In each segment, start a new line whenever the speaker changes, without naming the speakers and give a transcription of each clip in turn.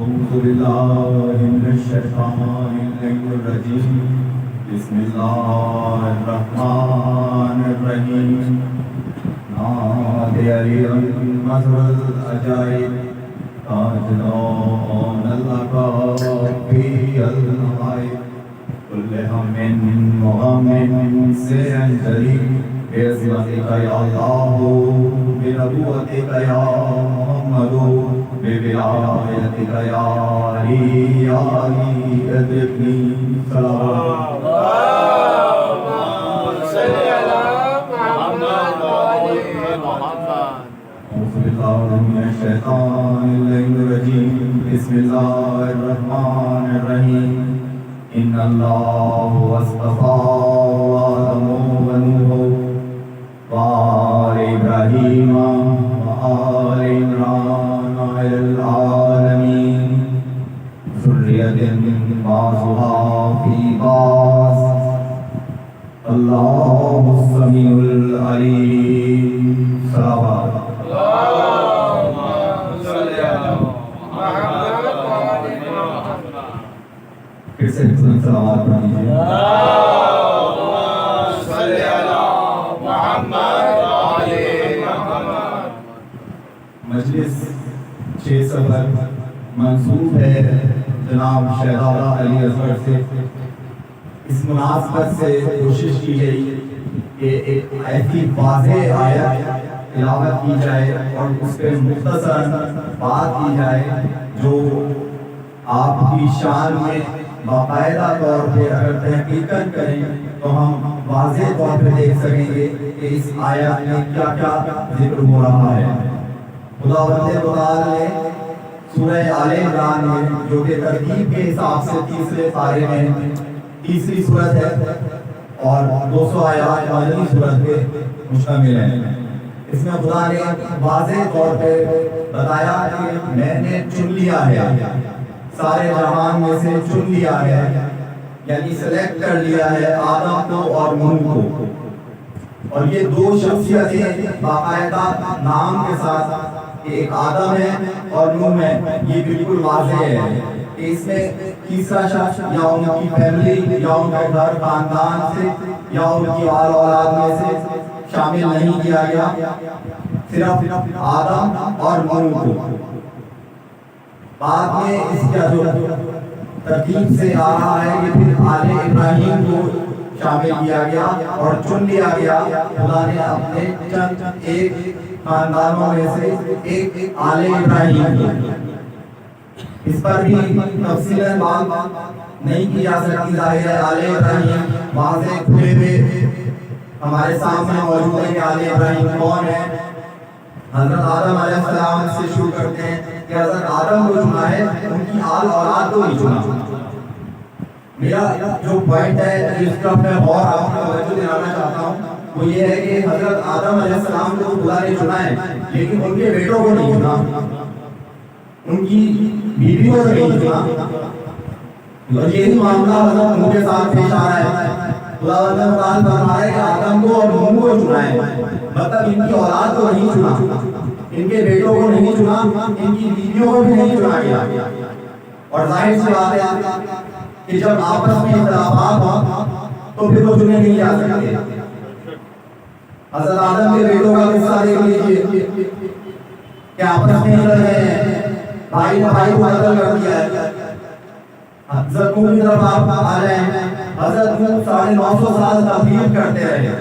أعوذ بالله من الشيطان الرجيم بسم الله الرحمن الرحيم نادي مصر العجائب تاجدون اللقاء في الغائب كل هم وغم سے انجلی بعظمتك يا الله بنبوتك يا محمد بولایتك يا علی يا علی ادركني صلوات
اللهم صل على محمد وعلى محمد.
أعوذ بالله من الشيطان الرجيم بسم الله الرحمن الرحيم إن الله اصطفى آدم ونوح وآل إبراهيم وآل عمران على العالمين ذرية بعضها في بعض الله السميع العليم صلوات
اللهم صل على محمد وعلى محمد.
پھر سے صلوات پڑھ لیجیے.
اللهم صل على محمد وعلى محمد.
مجلس 6 سفر منسوب ہے جناب شہزادہ علی اصغر سے. اس مناسبت سے کوشش کی گئی کہ ایک ایسی واضح آیت تلاوت کی جائے اور اس پہ مختصر بات کی جائے جو آپ کی شان میں باقاعدہ طور پہ اگر تحقیقت کریں تو ہم واضح طور پہ دیکھ سکیں گے کہ اس آیت میں کیا کیا ذکر ہو رہا ہے. خداوند متعال نے سورہ آل عمران میں جو کہ ترتیب کے حساب سے تیسرے پارے میں تیسری سورت ہے اور 200 آیات مدنی سورت پہ مشتمل ہے. اس میں خدا نے واضح طور پہ بتایا کہ میں نے چن لیا ہے، سارے جہان میں سے چن لیا ہے، یعنی سلیکٹ کر لیا ہے آدم کو اور نوح کو. اور یہ دو شخصیتیں باقاعدہ نام کے ساتھ کہ ایک آدم ہے اور نوح ہے، یہ بالکل واضح ہے کہ اس میں تیسرا شخص یا ان کی فیملی یا ان کے گھر خاندان سے یا ان کی آل اولاد میں سے شامل نہیں کیا گیا، صرف آدم اور نوح کو. بعد میں اس کا جو ترتیب سے آ رہا ہے کہ پھر آل ابراہیم کو شامل کیا گیا اور چن لیا گیا. خدا نے اپنے چند ایک خاندانوں میں سے ایک آل ابراہیم کو. اس پر بھی تفصیلاً بات نہیں کی جا سکتی. ظاہر ہے آل ابراہیم واضح کھلے ہوئے ہمارے سامنے موجود ہے کہ آل ابراہیم کون ہے. حضرت آدم علیہ السلام سے شروع کرتے ہیں کہ حضرت آدم کو چنا ہے، ان کی آل اولاد کو نہیں چنا. میرا جو پوائنٹ ہے جس کا میں اور آپ کو توجہ دلانا چاہتا ہوں وہ یہ ہے کہ حضرت آدم علیہ السلام کو خدا نے چنا ہے لیکن ان کے بیٹوں کو نہیں چنا، ان کی بیویوں کو نہیں چنا. اور یہی معاملہ حضرت نوح کے ساتھ پیش آ رہا ہے. خداوند تعالیٰ فرما رہا ہے کہ آدم کو اور نوح کو چنا ہے، مطلب ان کی اولاد کو نہیں چنا، ان کے بیٹوں کو نہیں چنا، ان کی بیویوں کو بھی نہیں چنا گیا. اور ظاہر سی بات ہے کہ جب آپس میں اختلافات ہوں تو پھر وہ چنے نہیں جا سکتے. حضرت آدم کے بیٹوں کا قصہ دیکھ لیجیے کہ آپس میں لڑ رہے ہیں، بھائی نے بھائی کو قتل کر دیا ہے. حضرت نوح کی طرف آپ آ رہے ہیں، حضرت نوح 950 سال تبلیغ کرتے رہے.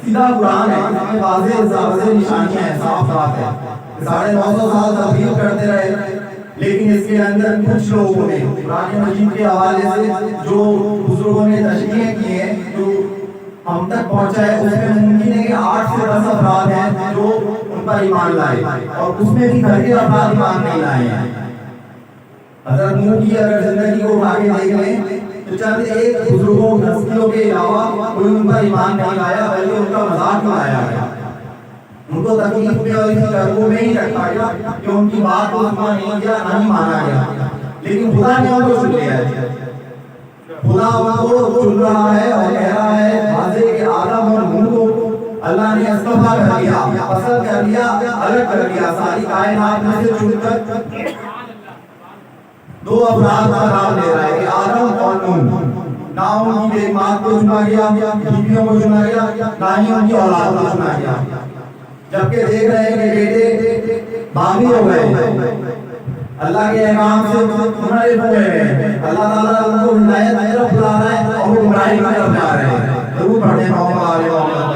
سیدھا قرآن ہے، اس میں واضح نشانیاں ہیں، صاف صاف ہے. 950 سال تبلیغ کرتے رہے لیکن اس کے اندر کچھ لوگوں نے قرآن مجید کے حوالے سے جو بزرگوں نے تشریح کی ہے جو ہم تک پہنچا ہے اس میں ممکن ہے کہ 8 سے 10 افراد ہیں جو ان پر ایمان لائے اور اس میں بھی گھر کے افراد ایمان نہیں لائے ہیں. حضرت نوح کی اگر زندگی کو اٹھا کے دیکھ لیں تو چند ایک بزرگوں ہستیوں کے علاوہ کوئی ان پر ایمان نہیں لایا بلکہ ان کا مذاق اڑایا گیا. ان کو تکلیف میں اور اسی کربوں میں ہی رکھا گیا کہ ان کی بات کو سنا نہیں گیا، نہیں مانا گیا. لیکن خدا نے ان کو چن لیا ہے. خدا ان کو چن رہا ہے اور کہہ رہا ہے واضح کہ آدم اور نوح کو اللہ نے استفا کر دیا، پسند کر دیا، الگ کر دیا، ساری کائنات میں سے چن کر دو افراد کا نام لے رہا ہے کہ آدم اور نوح، نہ ان کی ایک ماں کو چنا گیا، بیویوں کو چنا گیا، نہ ہی ان کی اولاد کو چنا گیا، جبکہ دیکھ رہے ہیں کہ بیٹے باغی ہو گئے، اللہ کے احکام سے منحرف ہو گئے، اللہ تعالیٰ ان کو ہدایت کی طرف بلا رہا ہے اور وہ گمراہی کی طرف جا رہے ہیں۔ ضرور پڑھیں محمد علیہ وسلم۔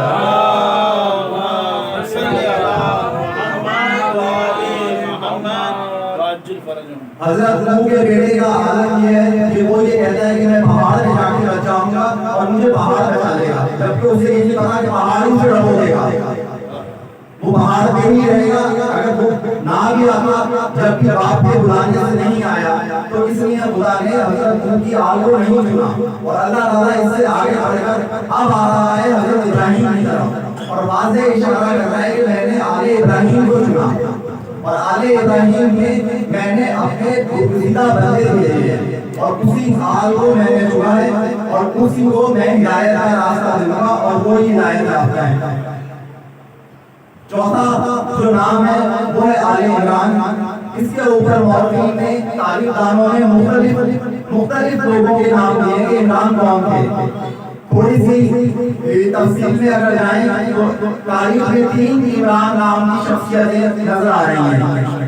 حضرت نوح کے بیٹے کا حالت یہ ہے کہ وہ یہ کہتا ہے کہ میں پہاڑ پہ جا کے بچ جاؤں گا اور مجھے پہاڑ بچا لے گا، جبکہ اسے یہ نہیں پتا کہ پہاڑ ہی سے ڈبو دے گا، وہ پہاڑ پہ ہی رہے گا۔ اگر وہ نہ بھی آتا، جبکہ باپ کے بلانے سے نہیں آیا، تو اس لیے خدا نے حضرت نوح کی آل کو نہیں چنا، اور اللہ تعالیٰ اس سے آگے بڑھ کر اب آ رہا ہے حضرت ابراہیم کی طرف، اور واضح اشارہ کرتا ہے کہ میں نے آل ابراہیم کو چنا، اور آل ابراہیم میں نے اپنے برگزیدہ بندے بھیجے ہیں، اور اسی آل کو میں نے چنا ہے، اور اسی کو میں ہدایت کا راستہ دوں گا، اور وہی ہدایت یافتہ ہے۔ چوتھا جو نام ہے وہ ہے آل عمران۔ اس کے اوپر مورخین نے، تاریخ دانوں نے مختلف لوگوں کے نام دیے کہ عمران کون تھے۔ تھوڑی سی تفصیل میں اگر جائیں تو تاریخ میں 3 عمران نام کی شخصیتیں نظر آ رہی ہیں۔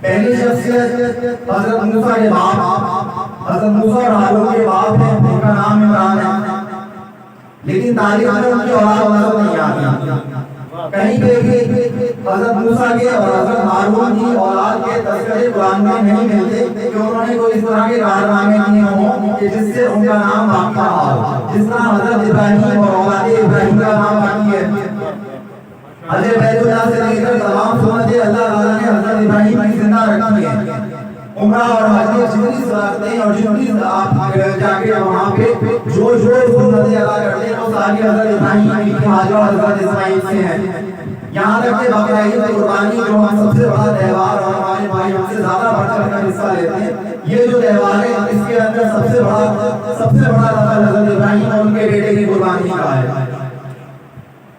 پہلی شخصیت حضرت موسیٰ کے باپ، حضرت موسیٰ اور ہارون کے باپ ہیں، ان کا نام عمران ہے، لیکن تاریخ میں ان کی اولاد نظر نہیں آتی۔ کہیں پہ بھی حضرت موسیٰ کے اور حضرت ہارون کی اولاد کے تذکرے قرآن میں نہیں ملتے کہ انہوں نے کوئی اس طرح کے کارنامے کیے ہوں کہ جس سے ان کا نام باقی رہا ہو، جس طرح حضرت ابراہیم اور اولاد ابراہیم کا نام باقی ہے۔ حضرت بیت اللہ سے لے کر تمام سنتیں اللہ تعالیٰ نے حضرت ابراہیم کی زندہ رکھی ہیں۔ عمرہ اور حج کی جتنی صلاتیں اور جتنی آپ جا کے وہاں پہ جو سنتیں ادا کرتے ہیں وہ ساری حضرت ابراہیم کی، حاجہ اور حضرت اسماعیل سے ہیں۔ یہاں تک کہ بقرعید قربانی جو ہم سب سے بڑا تہوار اور ہمارے بھائی ہم سے زیادہ بڑھ چڑھ کر حصہ لیتے ہیں، یہ جو تہوار ہے اس کے اندر سب سے بڑا لفظ حضرت ابراہیم اور ان کے بیٹے کی قربانی کا ہے۔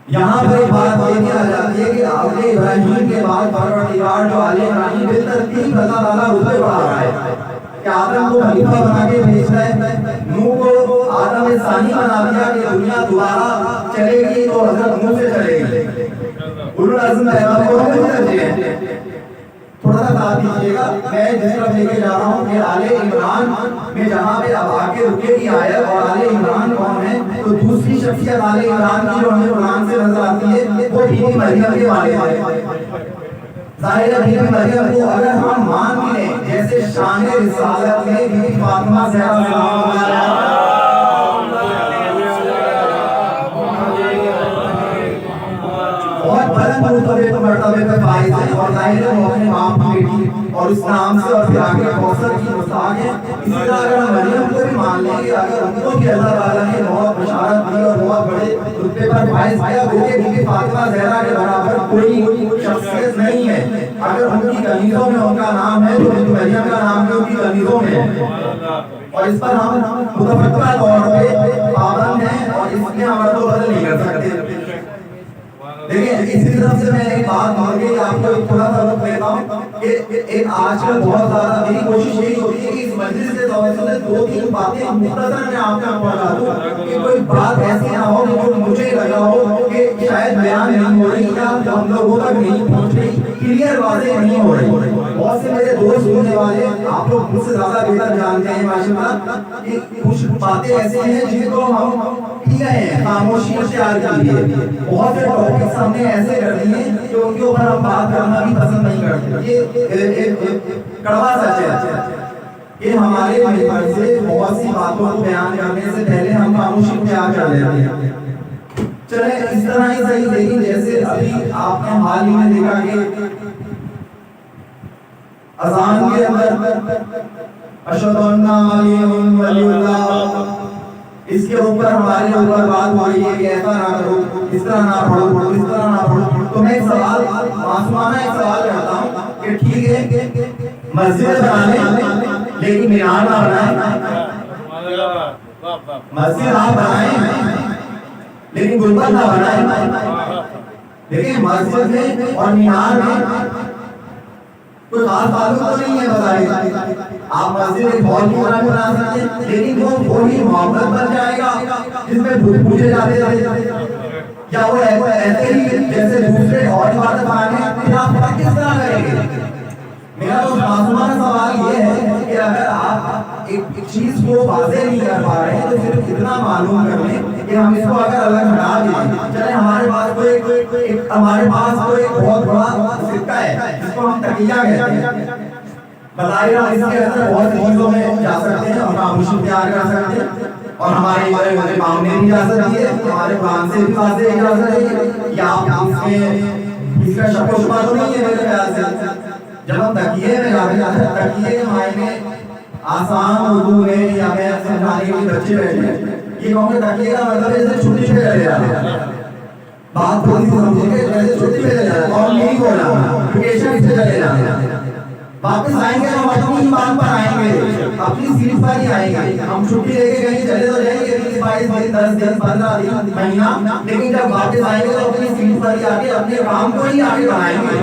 یہاں پر ایک بات یہ کہا جاتی ہے کہ آل ابراہیم کے بعد پروردگار جو آل ابراہیم بالترتیب اللہ تعالیٰ رتبے بڑھا رہا ہے کہ آدم کو خلیفہ بنا کے بھیج رہا ہے، نوح کو آدم ثانی بنا دیا کہ دنیا دوبارہ چلے گی تو حضرت نوح سے چلے گی۔ اولو العزم پیغام کو ہم سمجھتے ہیں۔ تھوڑا سا ساتھ دیجیے گا، میں جس طرف لے کے جا رہا ہوں کہ آل عمران میں جہاں پہ اب آگے رکے کی آیت اور آل عمران کون ہے، تو دوسری شخصیت آل عمران کی جو ہمیں قرآن سے نظر آتی ہے وہ بی بی مریم کے والد ہیں۔ ظاہر ہے بی بی مریم کو اگر ہم مان بھی لیں، جیسے شان رسالت میں بی بی فاطمہ زہرا سلام اللہ علیہا بہت بلند مرتبے پہ فائز ہے، اور ظاہر ہے وہ اپنے باپ کی بیٹی اور اس نام سے اور پھر آگے کوثر کی مستحق ہے۔ اسی طرح اگر ہم مریم کو بھی مان لیں کہ اگر ان کو بھی اللہ تعالیٰ نے بہت بشارت دی اور بہت بڑے رتبے پر فائز کیا، وہ کہ بی بی فاطمہ زہرا کے برابر کوئی شخصیت نہیں ہے۔ اگر ان کی کنیزوں میں ان کا نام ہے تو بی بی مریم کا نام بھی ان کی کنیزوں میں ہے، اور اس پر ہم متفقہ طور پہ پابند ہیں اور اس میں ہم تو بدل نہیں کر سکتے۔ دیکھیں اسی طرف سے میں ایک بات مان کے آپ کو تھوڑا سا وقت دیتا ہوں کہ ایک آج کل بہت زیادہ میری کوشش یہی ہوتی ہے کہ اس مجلس سے توسط سے 2-3 باتیں مختصر میں آپ تک پہنچا دوں کہ کوئی بات ایسی نہ ہو کہ جو مجھے لگا ہو کہ شاید بیان نہیں ہو رہی یا ہم لوگوں تک نہیں پہنچ رہی، کلیئر واضح نہیں ہو رہی۔ بہت سے میرے دوست ہونے والے آپ لوگ مجھ سے زیادہ بہتر جانتے ہیں ماشاءاللہ کہ کچھ باتیں ایسی ہیں جن کو ہم پی گئے ہیں، خاموشی اختیار کی ہے۔ بہت سے ٹاپکس ہم نے ایسے کر دیے کہ ان کے اوپر ہم بات کرنا بھی پسند نہیں کرتے۔ یہ کڑوا سچ ہے کہ ہمارے ممبر سے بہت سی باتوں کو بیان کرنے سے پہلے ہم خاموشی اختیار کر لیتے ہیں۔ چلیں اس طرح ہی صحیح دیکھیں، جیسے ابھی آپ نے حال ہی میں دیکھا کہ اذان کے اندر اشہد ان علی ولی اللہ، اس کے اوپر ہمارے اوپر بات ہو رہی ہے کہ ایسا نہ کرو، اس طرح نہ پڑھو، اس طرح نہ پڑھو۔ تو میں ایک سوال معصومانہ ایک سوال کرتا ہوں کہ ٹھیک ہے مسجد بنا لیں لیکن مینار نہ بنائیں، مسجد آپ بنائیں لیکن گنبد نہ بنائیں۔ دیکھیں مسجد میں اور مینار میں کوئی خاص تعلق تو نہیں ہے بتائیے. آپ مسجد ایک ہال کی طرح بنا سکتے ہیں لیکن وہ وہی محبت بن جائے گا جس میں بت پوجے جاتے تھے, یا وہ ایسے ہی جیسے دوسرے اور عبادت بنانے پھر آپ کس طرح کریں گے؟ میرا تو معصومانہ سوال یہ ہے کہ اگر آپ ایک چیز کو واضح نہیں کر پا رہے ہیں تو صرف اتنا معلوم کر لیں کہ ہم اس کو اگر الگ ہٹا دیں, چلے ہمارے پاس کوئی بہت بڑا سکہ ہے جس کو ہم تکیہ کہتے ہیں, بظاہر ہم اس کے اندر بہت سی چیزوں میں جا سکتے ہیں اور خاموشی اختیار کر سکتے ہیں, اور ہمارے امام نے بھی اجازت دی ہے, ہمارے قرآن سے بھی واضح اجازت ہے, یا آپ اس کا شک و شبہ تو نہیں ہے میرے خیال سے. جب ہم تکیے میں جاتے ہیں, تکیے کے معنی آسان اردو میں یا میں سمجھانے کے بچے بیٹھے ہیں, یہ کہوں کہ تکیے کا مطلب جیسے چھٹی پہ چلے جاتے ہیں, بات تھوڑی سی سمجھیں گے جیسے چھٹی پہ چلے جاتے ہیں, اور نہیں بولا ویکیشن اس سے چلے جاتے ہیں, واپس آئیں گے ہم اپنی ایمان پر آئیں گے, اپنی سیٹ پر ہی آئیں گے. ہم چھٹی لے کے کہیں چلے تو جائیں گے 22 دن 10 دن 15 دن مہینہ, لیکن جب واپس آئیں گے تو اپنی سیٹ پر ہی آ کے اپنے کام کو ہی آگے بڑھائیں گے.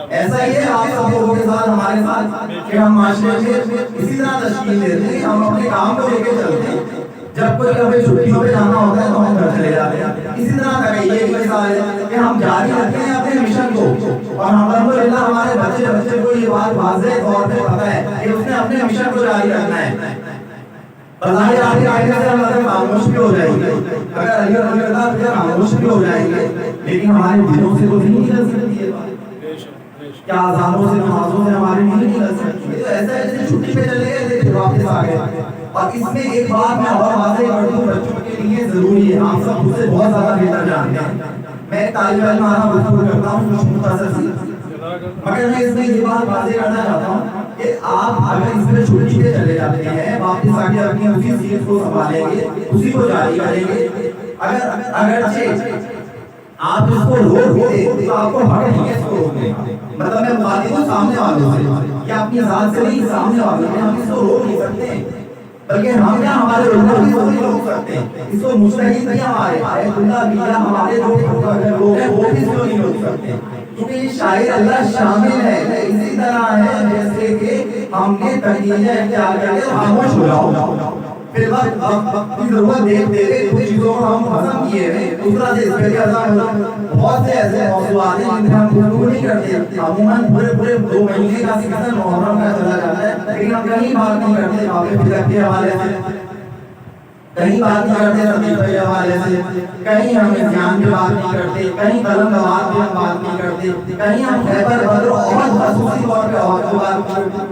ایسا ہی ہے آپ سب لوگوں کے ساتھ ہمارے ساتھ کہ ہم معاشرے میں اسی طرح تشکیل دیتے ہیں, ہم اپنے کام کو لے کے چلتے ہیں, جب کوئی ہمیں چھٹیوں پہ جانا ہوتا ہے تو ہم گھر چلے جاتے ہیں. اسی طرح کا یہ ایک مثال ہے کہ ہم جاری رکھتے ہیں اپنے مشن کو, اور الحمدللہ ہمارے بچے کو یہ بات واضح طور پہ پتہ ہے کہ اس نے اپنے مشن کو جاری رکھنا ہے. بظاہر آپ کے آئے سے ہم خاموش بھی ہو جائیں گے, اگر اللہ خاموش بھی ہو جائیں گے, لیکن ہمارے دلوں سے تو نہیں نکل سکتی ہے بات, کیا آزانوں سے نمازوں سے ہماری نہیں نکل سکتی. تو ایسا ہے جیسے چھٹی پہ چلے گئے لیکن واپس آ گئے. اور اس میں ایک بات میں اور واضح کر دوں, بچوں کے لیے ضروری ہے, آپ سب مجھ سے بہت زیادہ بہتر جانتے ہیں, میں ایک طالب علم آنا گفتگو کرتا ہوں کچھ مختصر سی, مگر میں اس میں یہ بات واضح کرنا چاہتا ہوں کہ آپ اگر اس میں چھٹی پہ چلے جاتے ہیں, واپس آ کے اپنی اسی چیز کو سنبھالیں گے, اسی کو جاری کریں گے, اگرچہ آپ اس کو روک دیں تو آپ کو حق نہیں ہے اس کو روکنے کا. مطلب میں مخاطب ہوں سامنے والوں سے, یا اپنی ذات سے نہیں, سامنے والوں سے. ہم اس کو روک نہیں سکتے, بلکہ ہم کیا ہمارے علماء بھی اس کو نہیں روک سکتے, اس کو مجتہد بھی ہمارے آیت اللہ بھی ہمارے لوگ ہیں وہ بھی اس کو نہیں روک سکتے, کیونکہ یہ شاعر اللہ شامل ہے. اسی طرح ہے جیسے کہ ہم نے تکیہ اختیار کر کے خاموش ہو جاؤ, پھر وقت کی ضرورت دیکھتے ہوئے کچھ چیزوں کو ہم ختم کیے ہیں. دوسرا سے اس کے لیے بہت سے ایسے موضوعات ہیں جن پہ ہم گفتگو نہیں کرتے. عموماً پورے 2 مہینے کا سیزن محرم کا چلا جاتا ہے, لیکن ہم کہیں بات نہیں کرتے باب فقہ کے حوالے سے, کہیں بات نہیں کرتے ربیع کے حوالے سے, کہیں ہم امتحان کی بات نہیں کرتے, کہیں قلم دوات کی ہم بات نہیں کرتے, کہیں ہم خیبر بدر اور خصوصی طور پہ اور کو بات کرتے.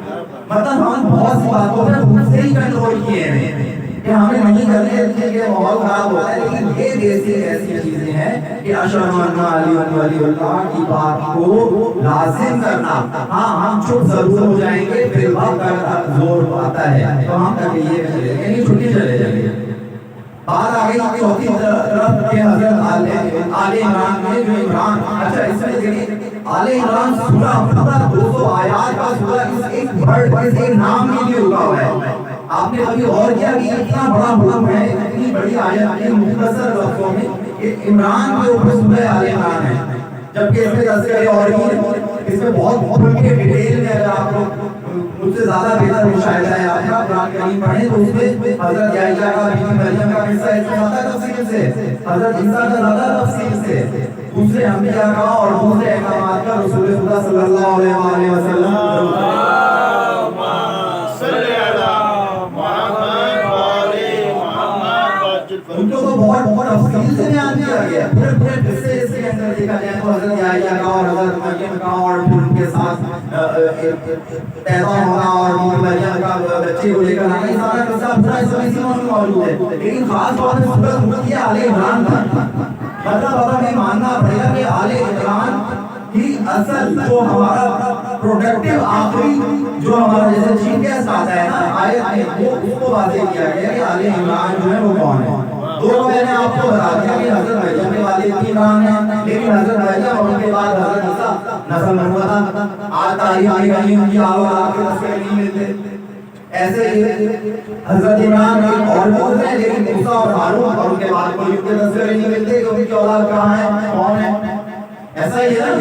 مطلب ہم بہت سی باتوں پہ خود سے ہی کنٹرول کیے ہیں کہ ہمیں نہیں کرنے کے ماحول خراب ہوتا ہے. لیکن یہ جیسی ایسی چیزیں ہیں کہ اشہد ان علی ولی اللہ کی بات کو لازم کرنا. ہاں ہم چپ ضرور ہو جائیں گے, پھر وقت اگر زور آتا ہے تو ہم تک یہ یعنی چھٹی چلے جائیں گے. بات آ گئی چوتھی طرف کہ حضرت آل عمران میں جو عمران, اچھا اس میں دیکھیں آل عمران سورہ پورا 200 آیات کا سورہ اس ایک ورڈ اس ایک نام کے لیے رکا ہوا ہے. آپ نے کبھی غور کیا کہ اتنا بڑا حکم ہے, اتنی بڑی آیت ہے مختصر لفظوں میں کہ عمران کے اوپر سورہ آل عمران ہے, جبکہ اس میں تذکرے اور بھی اس میں بہت کھل کے ڈیٹیل میں اگر آپ کو مجھ سے زیادہ بہتر مشاہدہ ہے آپ کا قرآن کریم پڑھیں تو اس میں حضرت یحییٰ کا بی بی مریم کا قصہ اس میں آتا ہے تفصیل سے, حضرت عیسیٰ کا زیادہ تفصیل سے, دوسرے انبیاء کا اور دوسرے احکامات کا رسول خدا صلی اللہ علیہ وآلہ وسلم ان کو تو بہت تفصیل سے بیان کیا گیا. پورے قصے اس کے اندر دیکھا جائے تو حضرت یحییٰ کا اور حضرت مریم کا اور پھر ان کے ساتھ پیدا ہونا اور مریم کا بچے کو لے کر آنا, یہ سارا قصہ پورا اس میں موجود ہے. لیکن خاص طور پہ سورۃ یہ آل عمران کا مطلب اب ہمیں ماننا پڑے گا کہ آل عمران کی اصل جو ہمارا پروڈکٹیو آخری جو ہمارا جیسے چیف گیسٹ آتا ہے نا آیت میں, وہ اس کو واضح کیا گیا کہ آل عمران جو ہے وہ کون ہے. دونوں میں نے آپ کو بتا دیا کہ حضرت مریم کے والد بھی عمران ہیں, لیکن حضرت مریم اور ان کے بعد حضرت عیسیٰ نسل منقطع, آج تاریخ میں کہیں ان کی اولاد کے تذکرے نہیں ملتے. ایسے ہی حضرت عمران ایک اور موضوع ہے, لیکن موسیٰ اور ہارون اور ان کے بعد کوئی ان کے تذکرے نہیں ملتے کہ ان کی اولاد کہاں ہے, کون ہے. ایسا ہی ہے نا.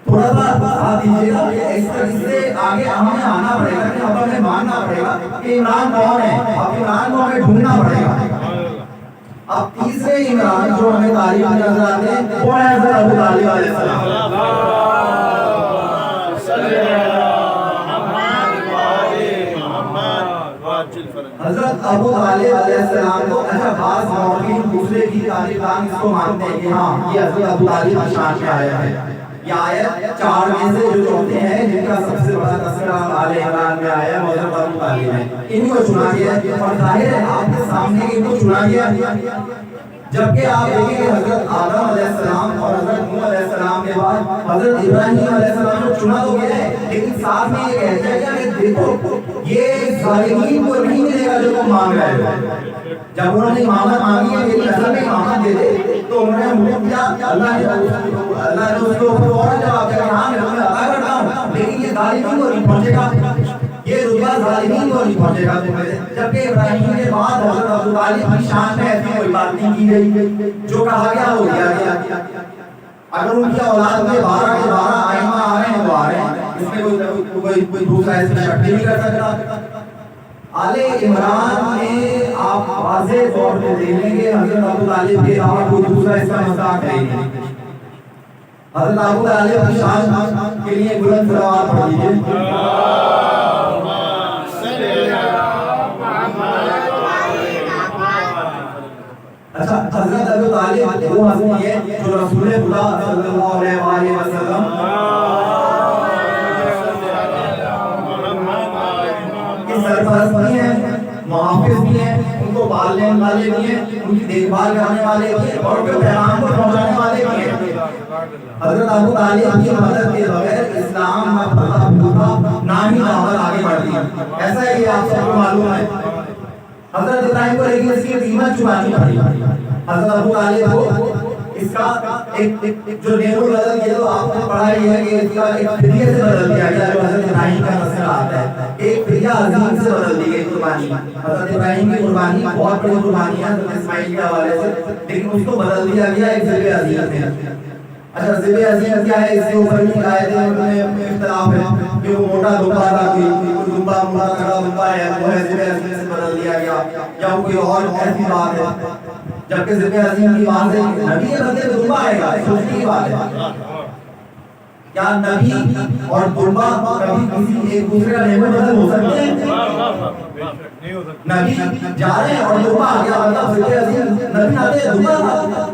تھوڑا سا ساتھ دیجیے گا کہ اس سے آگے ہمیں آنا پڑے گا کہ اب ہمیں ماننا پڑے گا کہ عمران کون ہے. اب عمران کو ہمیں ڈھونڈنا پڑے گا. اب تیسرے عمران جو ہمیں تاریخ میں نظر آتے ہیں وہ ہے حضرت ابو طالب علیہ السلام. حضرت ابو طالب علیہ السلام کو اچھا بعض مورخین دوسرے کی تاریخ دان اس کو مانتے ہیں کہ ہاں یہ حضرت ابو طالب کی شان میں آیا ہے. یہ آیت چار میں سے جو چوتھے ہیں جن کا سب سے بڑا تذکرہ آل عمران میں آیا ہے حضرت ابو طالب ہے. انہیں کو چنا گیا اور ظاہر ہے آپ کے سامنے ان کو چنا گیا. جبکہ آپ دیکھیں کہ حضرت آدم علیہ السلام اور حضرت نوح علیہ السلام کے بعد حضرت ابراہیم علیہ السلام کو چنا تو گیا ہے لیکن ساتھ میں یہ کہہ دیا کہ دیکھو یہ ظالمین کو نہیں ملے گا جو تم مانگ رہے ہو. جب انہوں نے امامت مانگی ہے میری نسل میں امامت دے دے تو انہوں نے منہ کیا. اللہ نے اس کو فوراً جواب دیا کہ ہاں میں تمہیں عطا کرتا ہوں لیکن یہ ظالمین کو نہیں پہنچے گا. یہ رتبہ ظالمین کو نہیں پہنچے گا تمہیں. جبکہ ابراہیم کے بعد حضرت ابو طالب کی شان میں ایسی کوئی بات نہیں کی گئی. جو کہا گیا ہو گیا. اگر ان کی اولاد میں 12 کے 12 ائمہ آ رہے ہیں وہ آ رہے ہیں. اس میں کوئی دوسرا اس میں شک نہیں کر سکتا. آل عمران میں آپ واضح طور پہ دیکھ لیں گے حضرت ابو طالب کے علاوہ کوئی دوسرا اس کا مذاق نہیں. حضرت ابو طالب کی شان کے لیے بلند صلوات پڑھ لیجیے. اچھا حضرت ابو طالب وہ ہستی ہے جو رسول خدا صلی اللہ علیہ وآلہ وسلم کے سرپرست بھی ہیں, محافظ بھی ہیں, ان کو پالنے والے بھی ہیں, ان کی دیکھ بھال کرنے والے بھی ہیں اور ان کے پیغام کو پہنچانے والے بھی ہیں. حضرت ابو طالب کی مدد کے بغیر اسلام نہ پھلتا پھولتا نہ ہی دعوت آگے بڑھتی. ایسا ہے کہ آپ سب کو معلوم ہے حضرت ابراہیم کو لیکن اس کی قیمت چکانی پڑی. حضرت ابو طالب کو اس کا ایک جو نیرو بدل کیا تو آپ نے پڑھا ہی ہے کہ اس کا ایک فدیہ سے بدل دیا گیا جو حضرت ابراہیم کا مسئلہ آتا ہے. ایک فدیہ عظیم سے بدل دی گئی قربانی. حضرت ابراہیم کی قربانی بہت بڑی قربانی ہے حضرت اسماعیل کے حوالے سے لیکن اس کو بدل دیا گیا ایک ذبح عظیم میں. اچھا ذبح عظیم کیا ہے اس کے اوپر بھی آیتیں میں اختلاف ہے کہ وہ موٹا دمبا تھا کوئی دمبا موٹا کڑا دمبا ہے وہ ہے ذبح عظیم سے بدل دیا گیا یا کوئی اور ایسی بات ہے. جبکہ ذبح عظیم کی بات ہے نبی کے بدلے دمبا آئے گا سوچنے کی بات ہے. کیا نبی اور دمبا کبھی کسی ایک دوسرے کا نعمت بدل ہو سکتے ہیں؟ نبی جا رہے ہیں اور دمبا آ گیا مطلب ذبح عظیم نبی آتے ہیں دمبا تھا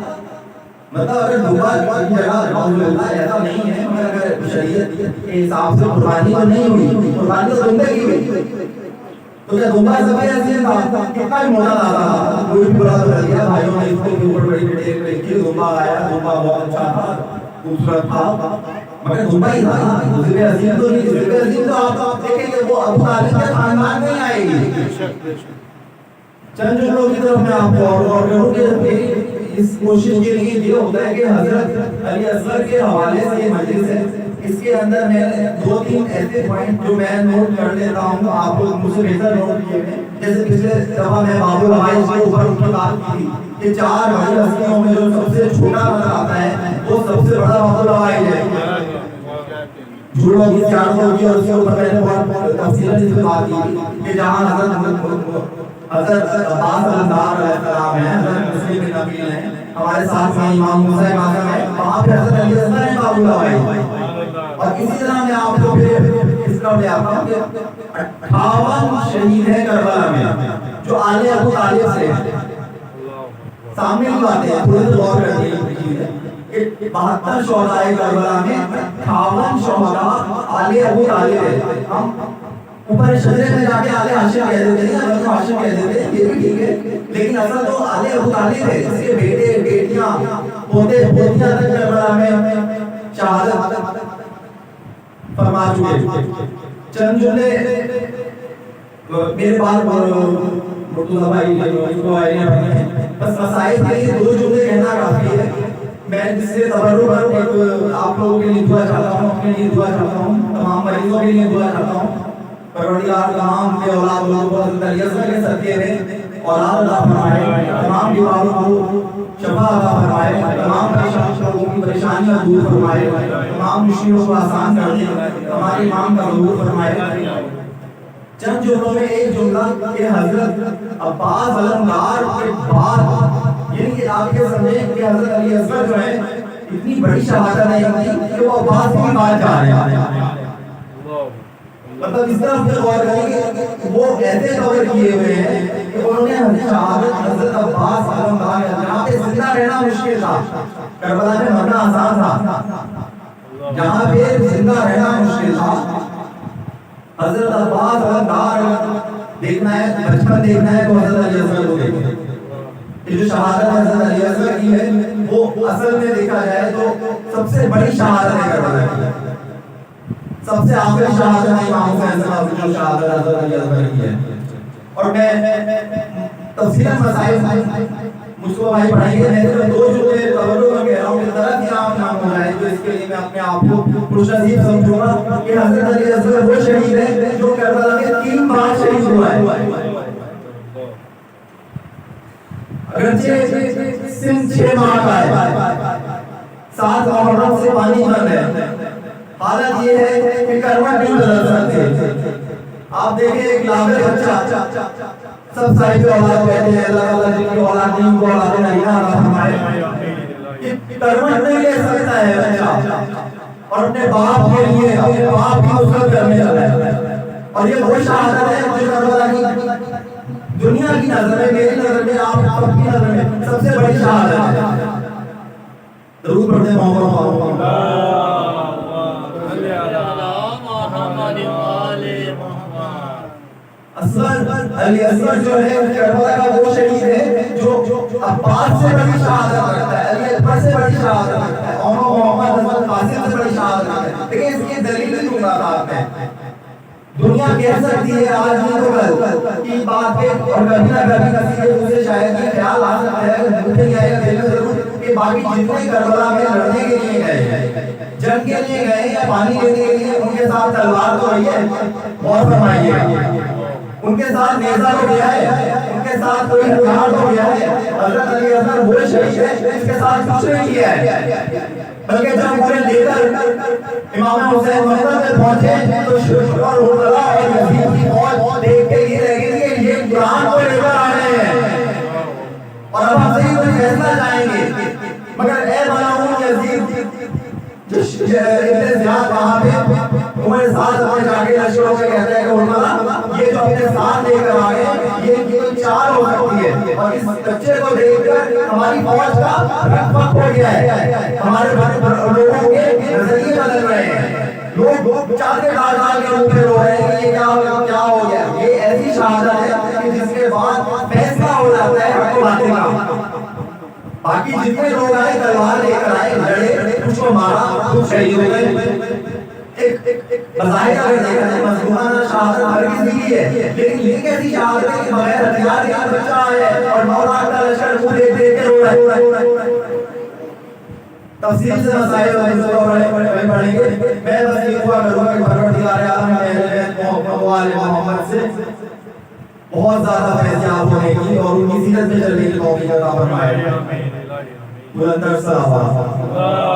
مطلب اگر دمبا کی جگہ رسول اللہ ایسا نہیں ہے مگر اگر شریعت کے حساب سے قربانی تو نہیں ہوئی قربانی تو دمبے کی ہوئی تو کیا دمبا ذبح عظیم تھا کتنا ہی موٹا تھا کوئی بھی بڑا تو کر دیا بھائیوں نے اس کو اوپر بڑی ڈیٹیل لکھی دمبا آیا دمبا بہت اچھا تھا خوبصورت تھا مگر دمبا ہی تھا ذبح عظیم تو نہیں. ذبح عظیم تو آپ دیکھیں کہ وہ ابو طالب کے خاندان میں آئے گی. چند جملوں کی طرف میں آپ کو اور کروں کہ اس کوشش کے لیے یہ ہوتا ہے کہ حضرت علی اصغر کے حوالے سے یہ مجلس ہے. اس کے اندر میں 2-3 ایسے پوائنٹ جو میں نوٹ کر لیتا ہوں آپ لوگ مجھ سے بہتر نوٹ کیے ہیں. جیسے پچھلے دفعہ میں بابو بھائی کے اوپر ان کی بات کی کہ 4 بڑی ہستیوں میں جو سب سے چھوٹا نظر آتا ہے وہ سب سے بڑا بابو بھائی ہے. جھوڑوں کی زیادت ہوگی اور اس کے اوپر میں نے بہت تفصیل سے بات کی کہ جہاں حضرت عباس الدار علیہ السلام ہیں حضرت مسلم بن نبی ہیں ہمارے ساتھ میں امام موسیٰ کاظم ہیں وہاں پہ حضرت علی اصغر ہیں بابو بھائی. اور اسی طرح میں آپ کو پھر اس طرح لے آتا ہوں کہ 58 شہید ہیں کربلا میں جو آل ابو طالب سے سامنے کی باتیں ہیں تھوڑے سے غور کرتے ہیں کہ 72 شہداء کربلا میں 58 شہداء آل ابو طالب ہیں. ہم اوپر شجرے میں جا کے آل ہاشم کہہ دیتے ہیں حضرت ہاشم کہہ دیتے ہیں یہ بھی ٹھیک ہے لیکن اصل تو آل ابو طالب ہے. اس کے بیٹے بیٹیاں پوتے پوتیاں تک کربلا میں شہادت فرما چکے. چند جملے میرے پاس مرتضیٰ بھائی کو آئے ہیں بس مسائل کے لیے 2 جملے کہنا کافی ہے. میں جس سے تبرک آپ لوگوں کے لیے دعا چاہتا ہوں اپنے لیے دعا چاہتا ہوں تمام مریضوں کے لیے دعا چاہتا ہوں. پروردگار تمام کے اولاد لوگوں کو حضرت علی اصغر کے صدقے میں اولاد عطا فرمائے. تمام بیماروں کو شفا عطا فرمائے، تمام لوگوں کی پریشانیاں دور فرمائے، تمام مشکلوں کو آسان کر دے، ہمارے امام کا ظہور فرمائے۔ چند جملوں میں ایک جملہ کہ حضرت عباس علمدار کے بعد، یعنی کہ آپ یہ سمجھیں کہ حضرت علی اصغر جو ہے اتنی بڑی شہادت ہے کہ وہ عباس کی بات جا رہے ہیں، مطلب اس طرح پھر غور کریں کہ وہ ایسے کور کیے ہوئے ہیں کہ انہوں نے شہادت حضرت عباس علمدار جہاں پہ زندہ رہنا مشکل تھا، کربلا میں مرنا آسان تھا، جہاں پہ زندہ رہنا مشکل تھا، حضرت عباس علمدار دیکھنا ہے، بچپن دیکھنا ہے تو حضرت علی اصغر کو دیکھیں۔ یہ جو شہادت حضرت علی اصغر کی ہے وہ اصل میں دیکھا جائے تو سب سے بڑی شہادت ہے کربلا کی، سب سے آخری شہادت ہے امام حسین صاحب کی جو شہادت حضرت علی اصغر کی ہے۔ اور میں تفصیلاً مسائل مجھ کو بھائی پڑھائیں گے، میں دو جملے توجہ کر کہہ رہا ہوں کہ طرح کی عام نام ہو رہا ہے، تو اس کے لیے میں اپنے آپ کو خوش نصیب سمجھوں گا کہ حضرت علی اصغر وہ شہید ہے جو کربلا میں 3 بار شہید ہوا ہے۔ اگرچہ سن 6 ماہ کا ہے، 7 محرم سے پانی بند ہے، حالت یہ ہے کہ کرما نہیں بدل سکتے۔ آپ دیکھیں ایک لاغر بچہ، سب صاحب اولاد کہتے ہیں اللہ تعالیٰ جن کی اولاد نہیں ان کو اولاد نہیں عطا فرمائے، کرما نہیں لے سکتا ہے بچہ اور اپنے باپ کے لیے اپنے باپ کی نصرت کرنے لگا ہے، اور یہ وہ شہادت ہے جو کربلا کی دنیا کی نظر میں، میری نظر میں، آپ سب کی نظر میں سب سے بڑی شہادت ہے۔ درود پڑھتے ہیں محمد علی اصغر جو ہے کربلا کا وہ شہید ہے جو عباس سے بڑی شہادت رکھتا ہے، علی اکبر سے بڑی شہادت رکھتا ہے، اور محمد حسن قاسم سے بڑی شہادت رکھتا ہے۔ لیکن اس کی دلیل دوں گا آپ میں، دنیا کہہ سکتی ہے آج نہیں تو کل کی بات ہے، اور کبھی نہ کبھی کسی کے منہ سے شاید یہ خیال آ سکتا ہے کہ مجھے یہ آئے دل میں ضرور کہ باقی جتنے کربلا میں لڑنے کے لیے گئے ہیں، جنگ کے لیے گئے یا پانی لینے کے لیے، ان کے ساتھ تلوار تو رہی ہے، غور فرمائیے، ان کے ساتھ نیزہ ہو گیا ہے، ان کے ساتھ کوئی ہتھیار ہو گیا ہے۔ حضرت علی اصغر وہ شہید ہے جس کے ساتھ کچھ نہیں کیا ہے، بلکہ جب انہیں لے کر امام حسین مقتل میں پہنچے تو شکر اور حرلا اور یزید کی فوج دیکھ کے یہ رہ گئی کہ یہ قرآن کو لے کر آ رہے ہیں اور اب ہم سے ہی کوئی فیصلہ جائیں گے، مگر اے ملعون یزید، ابن زیاد وہاں پہ تمہارے ساتھ اپنے جا کے لشکروں سے کہتا ہے کہ حرملا یہ جو اپنے ساتھ لے کر آئے یہ کوئی چال ہو سکتی ہے، اور اس بچے کو دیکھ کر ہماری فوج کا رنگ پک ہو گیا ہے، ہمارے لوگوں کے نظریے بدل رہے ہیں، لوگ چال کے ڈال ڈال کے روپ رو رہے ہیں کہ یہ کیا ہو گیا۔ یہ ایسی شہادت ہے کہ جس کے بعد فیصلہ ہو جاتا ہے حق و باطل کا۔ باقی جتنے لوگ آئے تلوار لے کر آئے، لڑے، کچھ کو مارا، کچھ شہید ہو گئے۔ ایک بظاہر اگر دیکھا جائے مظلومانہ شہادت ہرگز نہیں ہے، لیکن یہ کیسی شہادت ہے کہ بغیر ہتھیار کے بچہ آیا ہے اور 9 لاکھ کا لشکر منہ دیکھ دیکھ کے رو رہا ہے۔ تفصیل سے مسائل پڑھیں گے، میں بس یہ دعا کروں گا کہ پروردگار عالم اہل بیت محمد و آل محمد سے بہت زیادہ فیضیاب ہونے کی اور ان کی سیرت میں چلنے کی توفیق عطا فرمائے۔ بلند تر صلوات۔